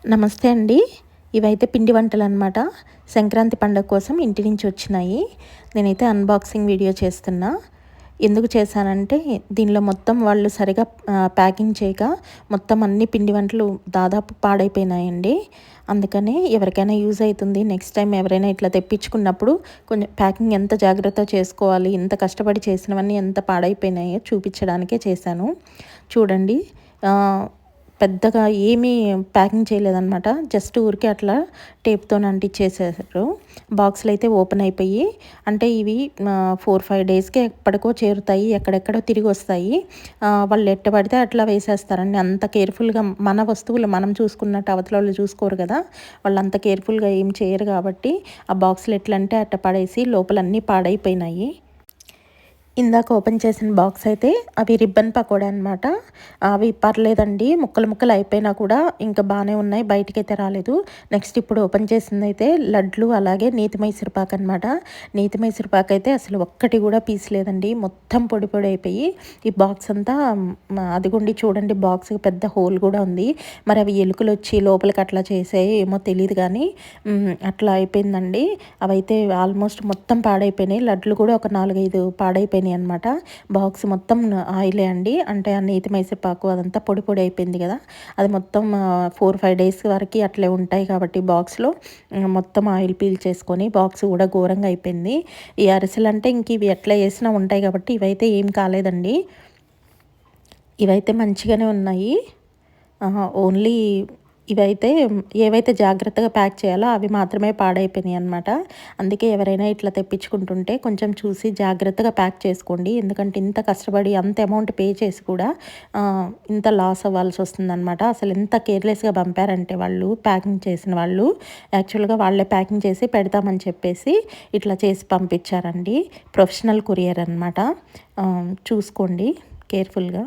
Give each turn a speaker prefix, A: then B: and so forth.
A: నమస్తే అండి. ఇవైతే పిండి వంటలనమాట. సంక్రాంతి పండగ కోసం ఇంటి నుంచి వచ్చినాయి. నేనైతే అన్బాక్సింగ్ వీడియో చేస్తున్నా. ఎందుకు చేశానంటే దీనిలో మొత్తం వాళ్ళు సరిగా ప్యాకింగ్ చేయక మొత్తం అన్ని పిండి వంటలు దాదాపు పాడైపోయినాయండి. అందుకనే ఎవరికైనా యూజ్ అవుతుంది. నెక్స్ట్ టైం ఎవరైనా ఇట్లా తెప్పించుకున్నప్పుడు కొంచెం ప్యాకింగ్ ఎంత జాగ్రత్తగా చేసుకోవాలి, ఇంత కష్టపడి చేసినవన్నీ ఎంత పాడైపోయినాయో చూపించడానికే చేశాను. చూడండి. పెద్దగా ఏమీ ప్యాకింగ్ చేయలేదనమాట. జస్ట్ ఊరికే అట్లా టేప్‌తోని అంటించేసారు. బాక్సులు అయితే ఓపెన్ అయిపోయి, అంటే ఇవి 4, 5 డేస్‌కే ఎప్పటికో చేరుతాయి. ఎక్కడెక్కడో తిరిగొస్తాయి. వాళ్ళు ఎట్ట పడితే అట్లా వేసేస్తారండి. అంత కేర్‌ఫుల్‌గా మన వస్తువులు మనం చూసుకున్నట్టు అవతలోళ్ళు చూసుకోరు కదా! వాళ్ళంత కేర్‌ఫుల్‌గా ఏం చేయరు కాబట్టి ఆ బాక్సులు ఎట్లంటే అట్ట పడేసి లోపలన్నీ పాడైపోయినాయి. ఇందాక ఓపెన్ చేసిన బాక్స్ అయితే అవి రిబ్బన్ పకోడా అనమాట. అవి పర్లేదండి. ముక్కలు ముక్కలు అయిపోయినా కూడా ఇంకా బానే ఉన్నాయి. బయటికైతే రాలేదు. నెక్స్ట్ ఇప్పుడు ఓపెన్ చేసిందైతే లడ్లు అలాగే నేతి మైసూరుపాకు అనమాట. నేతి మైసూరుపాకు అయితే అసలు ఒక్కటి కూడా పీస్ లేదండి. మొత్తం పొడి పొడి అయిపోయి ఈ బాక్స్ అంతా అదిగోండి చూడండి, బాక్స్‌కి పెద్ద హోల్ కూడా ఉంది. మరి అవి ఎలుకలొచ్చి లోపలికి అట్లా చేసాయో ఏమో తెలీదు గానీ అట్లా అయిపోయిందండి. అవైతే ఆల్మోస్ట్ మొత్తం పాడైపోయినాయి. లడ్లు కూడా ఒక 4, 5 పాడైపోయినాయి అనమాట. బాక్స్ మొత్తం ఆయిలే అండి. అంటే ఆ నేతి మైసూరుపాకు అదంతా పొడి పొడి అయిపోయింది కదా! అది మొత్తం 4, 5 డేస్ వరకి అట్లే ఉంటాయి కాబట్టి బాక్స్‌లో మొత్తం ఆయిల్ పీల్చేసుకొని బాక్స్ కూడా ఘోరంగా అయిపోయింది. ఈ అరిసెలంటే ఇంక ఇవి ఎట్లా చేసినా ఉంటాయి కాబట్టి ఇవైతే ఏం కాలేదండి. ఇవైతే మంచిగానే ఉన్నాయి. ఓన్లీ ఇవైతే ఏవైతే జాగ్రత్తగా ప్యాక్ చేయాలో అవి మాత్రమే పాడైపోయినాయి అనమాట. అందుకే ఎవరైనా ఇట్లా తెప్పించుకుంటుంటే కొంచెం చూసి జాగ్రత్తగా ప్యాక్ చేసుకోండి. ఎందుకంటే ఇంత కష్టపడి అంత అమౌంట్ పే చేసి కూడా ఇంత లాస్ అవ్వాల్సి వస్తుందనమాట. అసలు ఎంత కేర్‌లెస్‌గా పంపారంటే వాళ్ళు, ప్యాకింగ్ చేసిన వాళ్ళు యాక్చువల్‌గా వాళ్ళే ప్యాకింగ్ చేసి పెడతామని చెప్పేసి ఇట్లా చేసి పంపించారండి. ప్రొఫెషనల్ కొరియర్ అనమాట. చూసుకోండి కేర్‌ఫుల్‌గా.